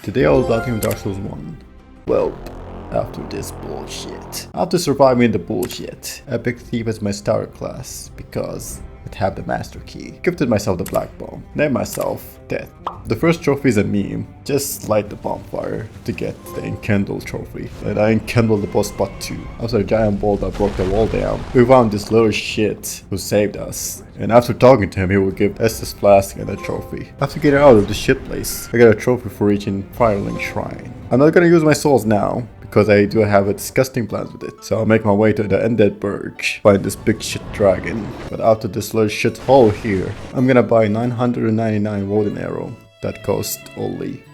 Today I was playing Darksouls 1. Well, after this bullshit. After surviving the bullshit, I picked Thief as my starter class because it had the master key. Gifted myself the black bomb. Named myself Death. The first trophy is a meme. Just light the bonfire to get the enkindle trophy. And I enkindled the boss spot too. After a giant bolt that broke the wall down, we found this little shit who saved us. And after talking to him, he would give Estes Flask and a trophy. After getting out of the shit place, I got a trophy for reaching Firelink Shrine. I'm not gonna use my souls now, because I do have a disgusting plans with it. So I'll make my way to the Undead Burg, find this big shit dragon. But after this little shit hole here, I'm gonna buy 999 Woden Arrow that cost only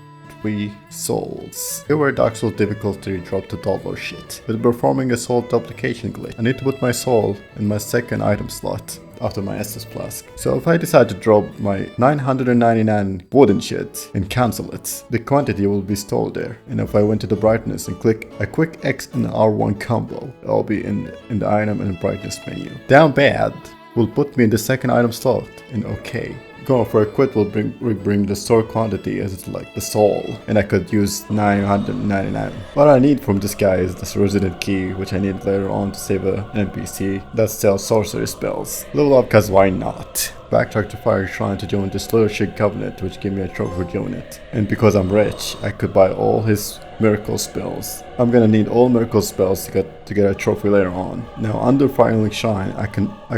3 souls. Here where Dark Souls difficulty dropped to dollar shit. With performing a soul duplication glitch, I need to put my soul in my second item slot after my Estus Flask. So if I decide to drop my 999 wooden shit and cancel it, the quantity will be stored there. And if I went to the brightness and click a quick X and R1 combo, I'll be in the item and brightness menu. Down bad will put me in the second item slot in OK. Going for a quit will bring the store quantity as it's like the soul, and I could use 999. What I need from this guy is this resident key, which I need later on to save an NPC that sells sorcery spells. Level up cause why not? Backtrack to Fire Shrine to join this little shit covenant, which gave me a trophy for doing it. And because I'm rich, I could buy all his miracle spells. I'm gonna need all miracle spells to get a trophy later on. Now under Firelink Shrine, I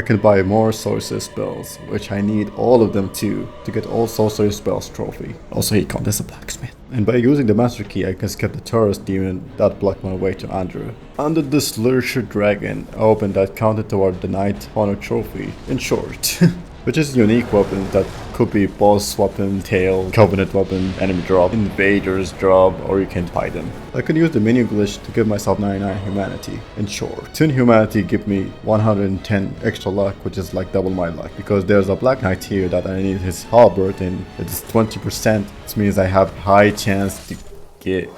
can buy more sorcery spells, which I need all of them too to get all sorcery spells trophy. Also he counts as a blacksmith. And by using the master key, I can skip the Taurus demon that blocked my way to Andrew. Under this little shit dragon, I opened that counted toward the Knight Honor trophy. In short. Which is a unique weapon that could be boss weapon, tail, covenant weapon, enemy drop, invaders drop, or you can buy them. I can use the menu glitch to give myself 99 humanity. In short, 10 humanity give me 110 extra luck, which is like double my luck. Because there's a black knight here that I need his halberd and it's 20%. This means I have high chance to get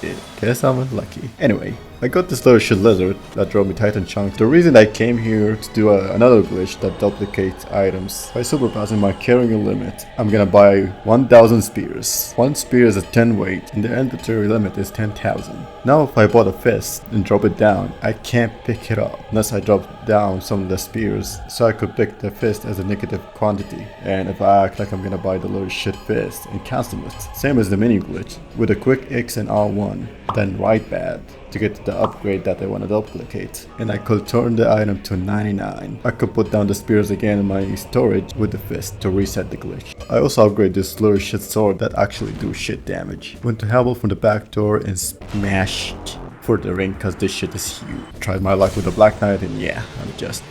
it. Guess I'm unlucky. Anyway. I got this little shit lizard that drove me Titan chunks. The reason I came here to do another glitch that duplicates items. By superpassing my carrying limit, I'm gonna buy 1000 spears. 1 spear is a 10 weight and the inventory limit is 10,000. Now if I bought a fist and drop it down, I can't pick it up unless I drop down some of the spears, so I could pick the fist as a negative quantity. And if I act like I'm gonna buy the little shit fist and cancel it, same as the mini glitch, with a quick X and R1, then right bad to get the upgrade that I want to duplicate. And I could turn the item to 99. I could put down the spears again in my storage with the fist to reset the glitch. I also upgrade this little shit sword that actually do shit damage. Went to Hubble from the back door and smashed for the ring cause this shit is huge. Tried my luck with the Black Knight and yeah, I'm just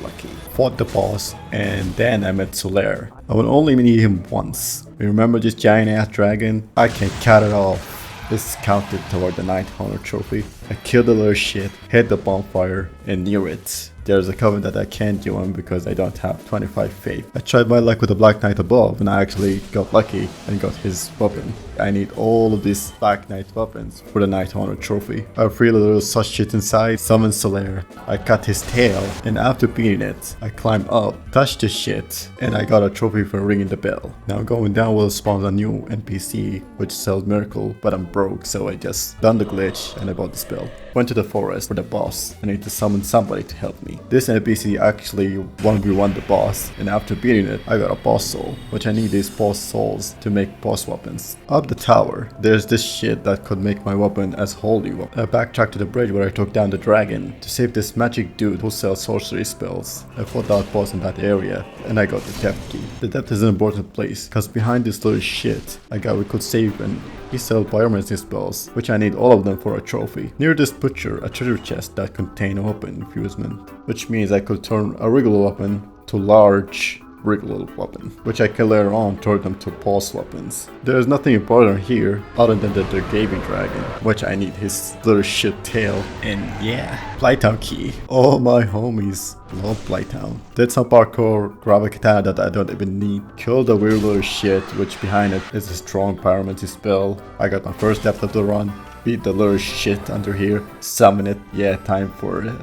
lucky. Fought the boss and then I met Solaire. I would only need him once. Remember this giant ass dragon? I can cut it off. This counted toward the Knight Honor trophy. I killed the little shit, hit the bonfire, and near it, there's a coven that I can't join because I don't have 25 faith. I tried my luck with the Black Knight above and I actually got lucky and got his weapon. I need all of these Black Knight weapons for the Knight Honor trophy. I feel a little such shit inside, summoned Solaire. I cut his tail and after beating it, I climbed up, touched the shit, and I got a trophy for ringing the bell. Now going down will spawn a new NPC which sells miracle, but I'm broke so I just done the glitch and I bought the spell. Went to the forest for the boss. I need to summon somebody to help me. This NPC actually 1v1 the boss, and after beating it, I got a boss soul, which I need these boss souls to make boss weapons. Up the tower, there's this shit that could make my weapon as holy weapon. I backtracked to the bridge where I took down the dragon to save this magic dude who sells sorcery spells. I fought that boss in that area, and I got the depth key. The depth is an important place, cause behind this little shit, a guy we could save and he sells pyromancy spells, which I need all of them for a trophy. Near this butcher, a treasure chest that contains a weapon infusement, which means I could turn a regular weapon to large regular weapon, which I can later on turn them to boss weapons. There's nothing important here other than the Gavin dragon, which I need his little shit tail, and yeah, Blighttown key. All my homies love Blighttown. Did some parkour, grab a katana that I don't even need, killed the weird little shit, which behind it is a strong pyromancy spell. I got my first depth of the run. Beat the little shit under here, summon it, yeah, time for it.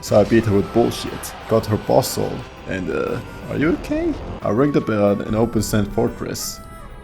So I beat her with bullshit, got her boss soul, and are you okay? I ring the bell and open Sand Fortress.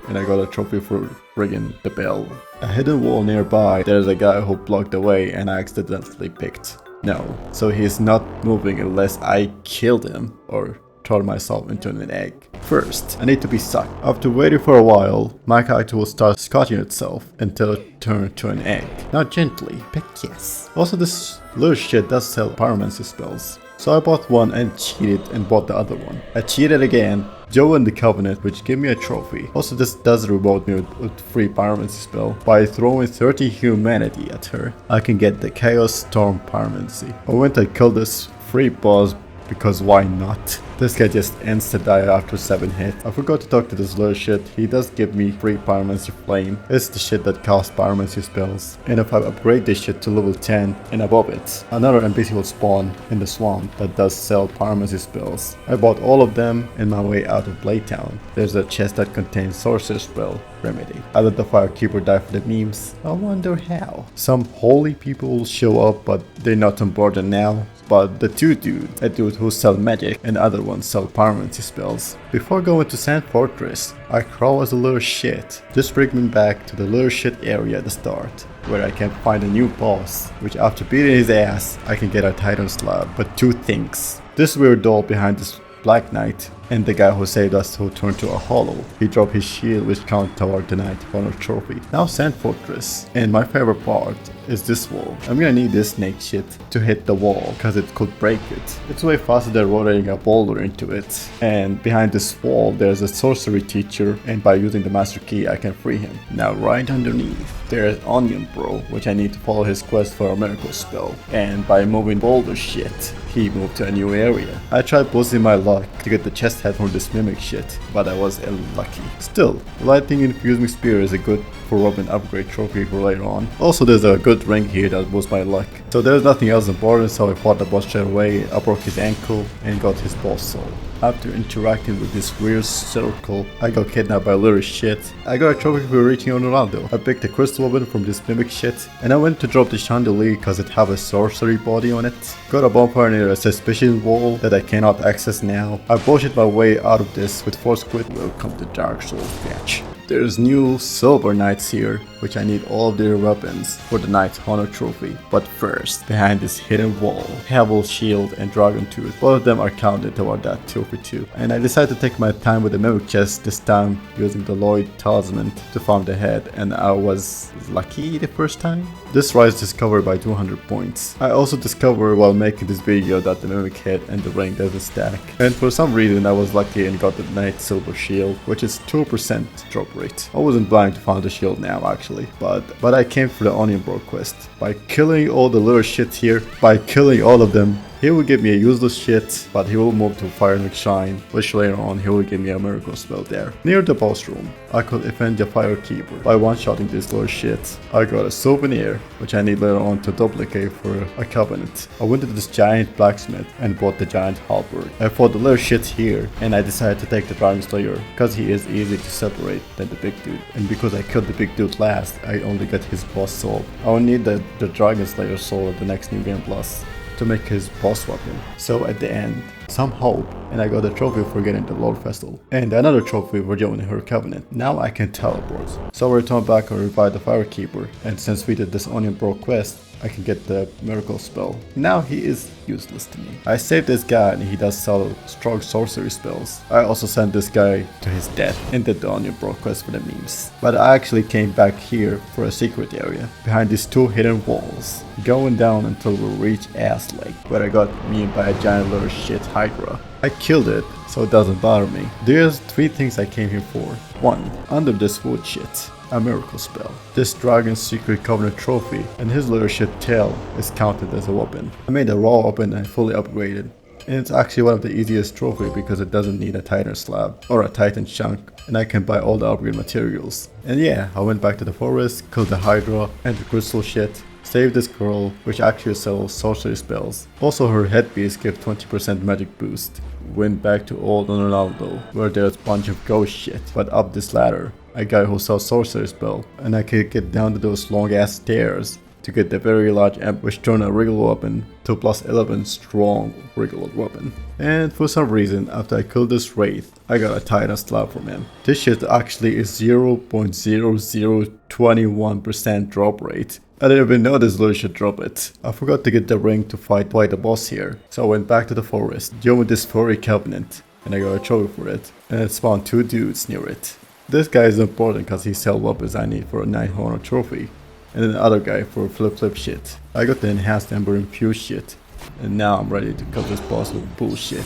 and I got a trophy for ringing the bell. A hidden wall nearby, there's a guy who blocked the way and I accidentally picked. No, so he's not moving unless I killed him or turn myself into an egg. First, I need to be sucked. After waiting for a while, my character will start scotching itself until it turns to an egg. Now gently, pick yes. Also, this little shit does sell pyromancy spells. So I bought one and cheated and bought the other one. I cheated again, joined the Covenant, which gave me a trophy. Also, this does reward me with free pyromancy spell. By throwing 30 humanity at her, I can get the Chaos Storm pyromancy. I went and killed this free boss because why not? This guy just insta die after 7 hits. I forgot to talk to this little shit. He does give me free pyromancy flame. It's the shit that costs pyromancy spells. And if I upgrade this shit to level 10 and above it, another NPC will spawn in the swamp that does sell pyromancy spells. I bought all of them in my way out of Blighttown. There's a chest that contains sorcerer spell remedy. I let the firekeeper die for the memes. I wonder how. Some holy people will show up, but they're not on board now. But the two dudes, a dude who sell magic and the other one sell pyromancy spells. Before going to Sand Fortress, I crawl as a little shit. This brings me back to the little shit area at the start, where I can find a new boss, which after beating his ass, I can get a Titan slab. But 2 things. This weird doll behind this Black Knight, and the guy who saved us who turned to a hollow. He dropped his shield which counted toward the Knight of Honor trophy. Now Sand Fortress, and my favorite part is this wall. I'm gonna need this snake shit to hit the wall because it could break it. It's way faster than rolling a boulder into it. And behind this wall there's a sorcery teacher, and by using the master key I can free him. Now right underneath there's Onion Bro, which I need to follow his quest for a miracle spell. And by moving boulder shit, he moved to a new area. I tried boosting my luck to get the chest head from this mimic shit, but I was unlucky. Still, Lightning Infusing Spear is a good for Robin upgrade trophy for later on. Also there's a good ring here that boosts my luck. So there's nothing else important, so I fought the boss straight away. I broke his ankle and got his boss soul. After interacting with this weird circle, I got kidnapped by a little shit. I got a trophy for reaching Anor Londo. I picked a crystal weapon from this mimic shit, and I went to drop the chandelier because it have a sorcery body on it. Got a bonfire near a suspicious wall that I cannot access now. I bullshit my way out of this with force quit. Welcome to Darksouls, bitch. There's new silver knights here, which I need all of their weapons for the Knight's Honor trophy. But first, behind this hidden wall, Havel Shield and Dragon Tooth, both of them are counted toward that trophy too. And I decided to take my time with the mimic chest, this time using the Lloyd Talisman to find the head, and I was lucky the first time. This rise discovered by 200 points. I also discovered while making this video that the mimic head and the ring doesn't stack. And for some reason I was lucky and got the Knight Silver Shield, which is 2% drop rate. I wasn't blind to find the shield now actually, but I came for the Onion Bro quest. By killing all the little shit here, by killing all of them, he will give me a useless shit, but he will move to Fire and Shine, which later on he will give me a miracle spell there. Near the boss room, I could defend the Firekeeper by one-shotting this little shit. I got a souvenir, which I need later on to duplicate for a Covenant. I went to this giant blacksmith and bought the giant halberd. I fought the little shit here, and I decided to take the Dragon Slayer, because he is easy to separate than the big dude. And because I killed the big dude last, I only got his boss soul. I will need the Dragon Slayer soul at the next New Game Plus to make his boss weapon. So at the end, some hope, and I got a trophy for getting the Lord Festival, and another trophy for joining her Covenant. Now I can teleport. So I return back and revive the Firekeeper, and since we did this Onion Bro quest, I can get the miracle spell. Now he is useless to me. I saved this guy and he does sell strong sorcery spells. I also sent this guy to his death and did the Onion Bro quest for the memes. But I actually came back here for a secret area behind these 2 hidden walls, going down until we reach Ass Lake, where I got memed by a giant little shit Hydra. I killed it, so it doesn't bother me. There's 3 things I came here for. 1. Under this wood shit, a miracle spell. This Dragon's Secret Covenant trophy and his little shit tail is counted as a weapon. I made a raw weapon and fully upgraded. And it's actually one of the easiest trophy because it doesn't need a Titan slab or a Titan chunk, and I can buy all the upgrade materials. And yeah, I went back to the forest, killed the Hydra and the crystal shit, saved this girl, which actually sells sorcery spells. Also her headpiece gives 20% magic boost. Went back to old Anor Londo, where there's a bunch of ghost shit, but up this ladder, a guy who sells sorcery spell, and I could get down to those long ass stairs to get the very large amp which turned a regular weapon to +11 strong regular weapon. And for some reason, after I killed this wraith, I got a Titan slab from him. This shit actually is 0.0021% drop rate. I didn't even know this little should drop it. I forgot to get the ring to fight the boss here, so I went back to the forest, joined this furry covenant, and I got a trophy for it, and it spawned 2 dudes near it. This guy is important because he sells weapons I need for a 900 trophy, and then the other guy for flip shit. I got the enhanced ember infused shit, and now I'm ready to kill this boss with bullshit.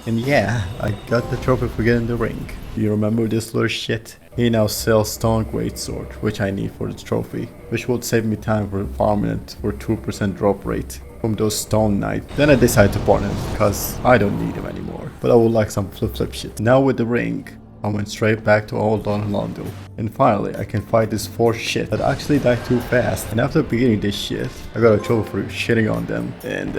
And yeah, I got the trophy for getting the ring. Do you remember this little shit? He now sells stone greatsword, which I need for the trophy, which would save me time for farming it for 2% drop rate from those stone knights. Then I decided to pawn him, cause I don't need him anymore. But I would like some flip shit. Now with the ring, I went straight back to Anor Londo. And finally, I can fight this 4 shit that actually died too fast. And after beating this shit, I got a trophy for shitting on them. And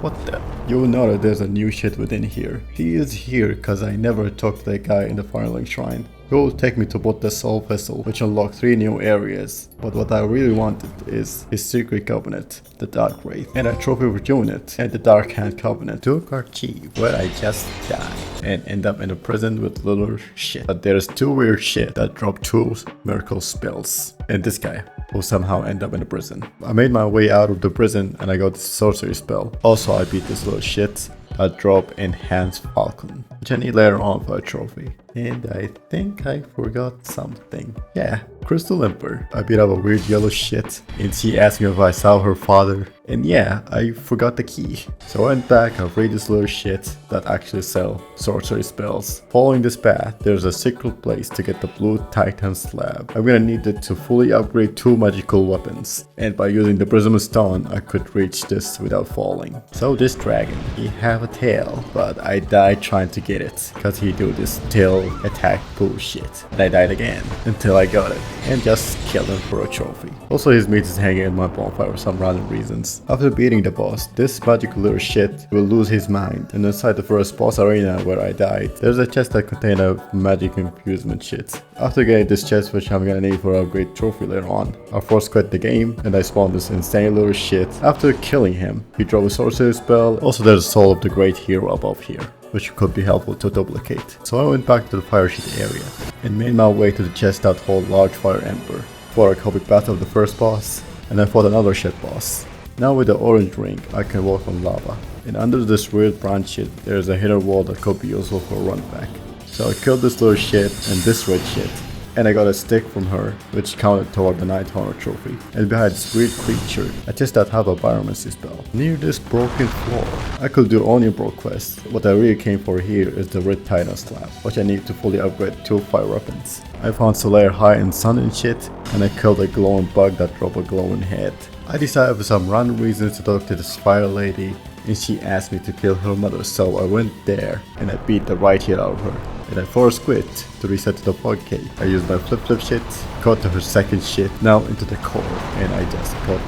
what the? You'll know that there's a new shit within here. He is here cause I never talked to that guy in the Firelink Shrine. He will take me to both the Soul Vessel, which unlocked 3 new areas. But what I really wanted is his secret covenant, the Dark Wraith, and a trophy for doing it, and the Dark Hand Covenant. Took our chief, where I just died, and end up in a prison with little shit. But there's 2 weird shit that drop 2 miracle spells. And this guy will somehow end up in a prison. I made my way out of the prison and I got this sorcery spell. Also I beat this little shit that drop Enhanced Falcon, which I need later on for a trophy. And I think I forgot something. Yeah, Crystal Emperor. I beat up a weird yellow shit and she asked me if I saw her father. And yeah, I forgot the key. So I went back and read this little shit that actually sell sorcery spells. Following this path, there's a secret place to get the blue Titan slab. I'm gonna need it to fully upgrade 2 magical weapons. And by using the Prism Stone, I could reach this without falling. So this dragon, he have a tail, but I died trying to get it, cause he do this tail attack bullshit. And I died again, until I got it, and just killed him for a trophy. Also his meat is hanging in my bonfire for some random reasons. After beating the boss, this magical little shit will lose his mind, and inside the first boss arena where I died, there's a chest that contains a magic infusement shit. After getting this chest, which I'm gonna need for a upgrade trophy later on, I force quit the game, and I spawned this insane little shit. After killing him, he drove a sorcery spell. Also there's a soul of the great hero above here, which could be helpful to duplicate. So I went back to the fire sheet area, and made my way to the chest that hold large fire ember. For a quick battle of the first boss, and I fought another shit boss. Now with the orange ring, I can walk on lava. And under this weird branch shit, there's a hidden wall that could be useful for a run back. So I killed this little shit and this red shit. And I got a stick from her, which counted toward the Night Hunter trophy. And behind this weird creature, a chest that have a pyromancy spell. Near this broken floor, I could do only broke quests. What I really came for here is the red Titan slab, which I need to fully upgrade 2 fire weapons. I found Solaire high in sun and shit, and I killed a glowing bug that dropped a glowing head. I decided for some random reasons to talk to this fire lady, and she asked me to kill her mother, so I went there and I beat the right hit out of her. And I force quit to reset to the fog cave. I used my flip shit, caught to her second shit, now into the core, and I just got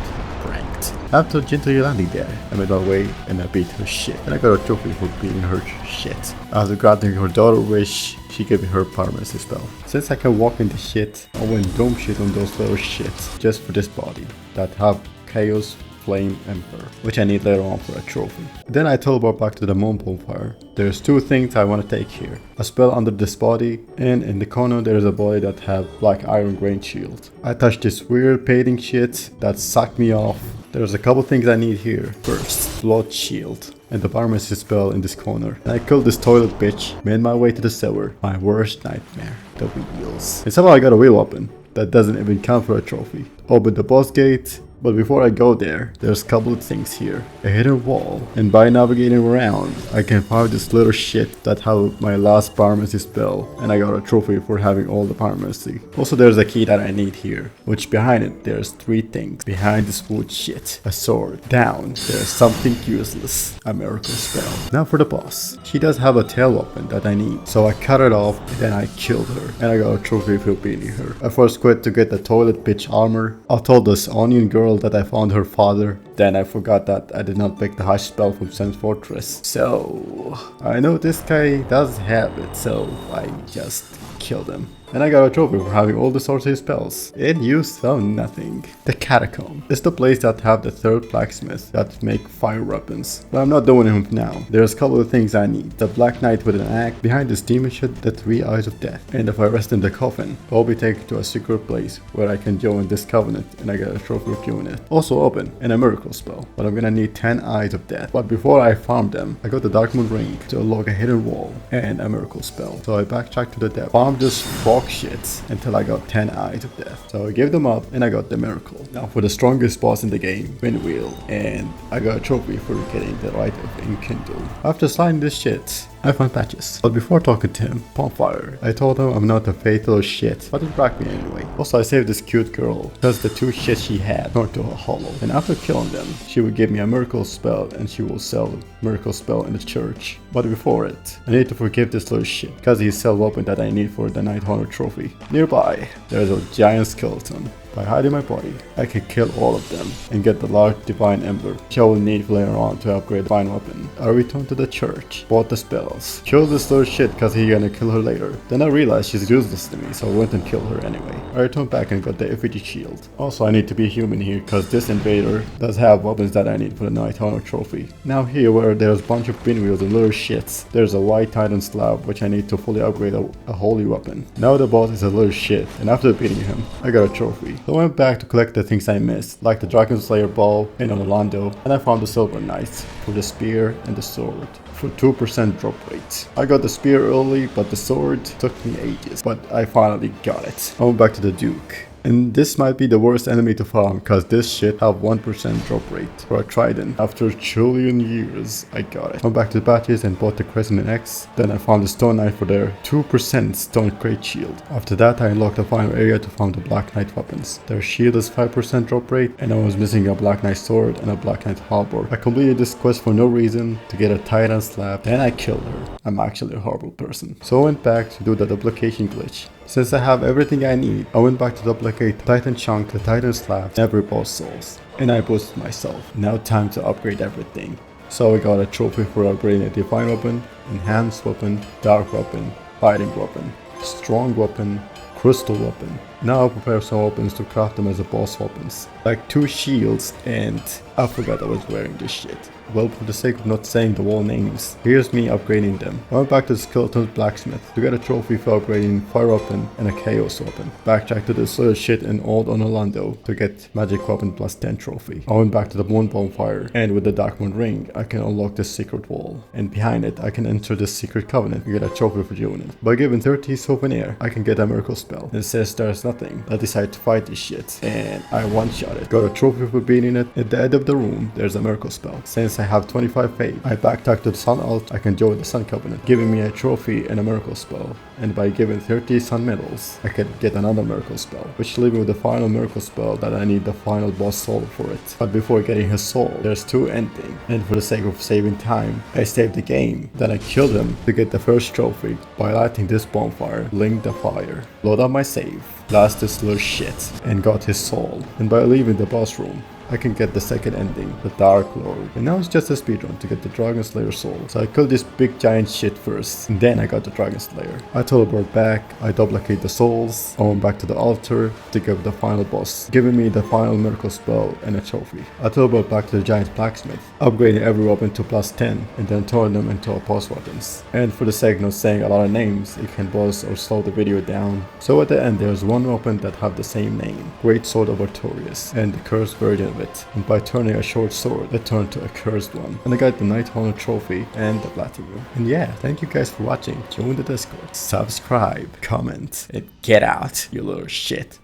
pranked. After gently landing there, I made my way and I beat her shit, and I got a trophy for beating her shit. After granting her daughter wish, she gave me her pyromancy spell. Since I can walk in the shit, I went dome shit on those little shits just for this body that have Chaos Flame Emperor, which I need later on for a trophy. Then I teleport back to the moon bonfire. There's 2 things I want to take here. A spell under this body, and in the corner there's a body that have black iron grain shield. I touched this weird painting shit that sucked me off. There's a couple things I need here. First, blood shield. And the pyromancy spell in this corner. And I killed this toilet bitch, made my way to the sewer. My worst nightmare, the wheels. And somehow I got a wheel weapon that doesn't even count for a trophy. Open the boss gate. But before I go there, there's a couple of things here. A hidden wall, and by navigating around, I can find this little shit that have my last pyromancy spell, and I got a trophy for having all the pyromancy. Also there's a key that I need here, which behind it there's 3 things. Behind this wood shit, a sword. Down, there's something useless, a miracle spell. Now for the boss. She does have a tail weapon that I need, so I cut it off and then I killed her, and I got a trophy for beating her. I first quit to get the toilet bitch armor. I told this onion girl that I found her father. Then I forgot that I did not pick the hush spell from Sen's Fortress. So I know this guy does have it, so I just killed him. And I got a trophy for having all the sorcery spells. It used some nothing. The Catacombs is the place that have the third blacksmith that make fire weapons. But I'm not doing him now. There's a couple of things I need. The Black Knight with an axe, behind this demon shit, the 3 eyes of death. And if I rest in the coffin, I'll be taken to a secret place where I can join this covenant and I get a trophy for doing it. Also open, and a miracle spell. But I'm gonna need 10 eyes of death. But before I farm them, I got the Dark Moon ring to unlock a hidden wall and a miracle spell. So I backtracked to the depth, farmed this frog shit until I got 10 eyes of death. So I gave them up and I got the miracle. Now for the strongest boss in the game, Windwheel, and I got a trophy for getting the right of Enkindle. After sliding this shit, I found patches. But before talking to him, bonfire, I told him I'm not a fatal shit, but it wrecked me anyway. Also I saved this cute girl, because the 2 shit she had turned to a hollow. And after killing them, she would give me a miracle spell and she will sell miracle spell in the church. But before it, I need to forgive this little shit, because he sells weapon that I need for the Night Honor trophy. Nearby, there's a giant skeleton. By hiding my body, I can kill all of them and get the large divine ember, which I will need later on to upgrade the divine weapon. I returned to the church, bought the spells, killed this little shit cause he gonna kill her later. Then I realized she's useless to me, so I went and killed her anyway. I returned back and got the effigy shield. Also I need to be human here cause this invader does have weapons that I need for the Night Honor trophy. Now here where there's a bunch of pinwheels and little shits, there's a white titan slab which I need to fully upgrade a holy weapon. Now the boss is a little shit, and after beating him, I got a trophy. So I went back to collect the things I missed, like the Dragon Slayer ball and Anor Londo, and I found the silver knights for the spear and the sword for 2% drop rate. I got the spear early, but the sword took me ages, but I finally got it. I went back to the Duke. And this might be the worst enemy to farm cause this shit have 1% drop rate for a trident. After a trillion years, I got it. Went back to the patches and bought the Crescent X. Then I found the Stone Knight for their 2% Stone Crate Shield. After that I unlocked the final area to farm the Black Knight weapons. Their shield is 5% drop rate and I was missing a Black Knight sword and a Black Knight halberd. I completed this quest for no reason to get a Titan slab. Then I killed her. I'm actually a horrible person. So I went back to do the duplication glitch. Since I have everything I need, I went back to duplicate the Titan chunk, the Titan slab, and every boss souls. And I boosted myself. Now time to upgrade everything. So I got a trophy for upgrading a divine weapon, enhanced weapon, dark weapon, fighting weapon, strong weapon, crystal weapon. Now I'll prepare some weapons to craft them as a boss weapons. Like 2 shields and I forgot I was wearing this shit. Well, for the sake of not saying the wall names, here's me upgrading them. I went back to the skeleton's blacksmith to get a trophy for upgrading fire weapon and a chaos weapon. Backtracked to this little shit in old Anor Londo to get magic weapon plus 10 trophy. I went back to the moon bonfire and with the Dark Moon ring I can unlock this secret wall. And behind it I can enter this secret covenant and get a trophy for doing it. By giving 30 souvenir I can get a miracle spell. It says there's nothing. I decided to fight this shit and I one-shot it. Got a trophy for beating it. At the end of the room there's a miracle spell. Since I have 25 faith, I backtracked to the Sun Alt, I can join the Sun Covenant, giving me a trophy and a miracle spell. And by giving 30 Sun Medals, I could get another miracle spell, which leaves me with the final miracle spell that I need the final boss soul for it. But before getting his soul, there's 2 endings, and for the sake of saving time, I saved the game. Then I killed him to get the first trophy by lighting this bonfire, Link the Fire. Load up my save, blast this little shit, and got his soul. And by leaving the boss room, I can get the second ending, the Dark Lord. And now it's just a speedrun to get the Dragon Slayer soul. So I killed this big giant shit first, and then I got the Dragon Slayer. I teleport back, I duplicate the souls, I went back to the altar to give the final boss, giving me the final miracle spell and a trophy. I teleport back to the giant blacksmith, upgrading every weapon to +10, and then turn them into boss weapons. And for the sake of not saying a lot of names, it can pause or slow the video down. So at the end there's one weapon that have the same name, Great Sword of Artorias, and the cursed version of it. And by turning a short sword, it turned to a cursed one. And I got the Night Honor trophy and the platinum. And yeah, thank you guys for watching. Join the Discord, subscribe, comment, and get out, you little shit.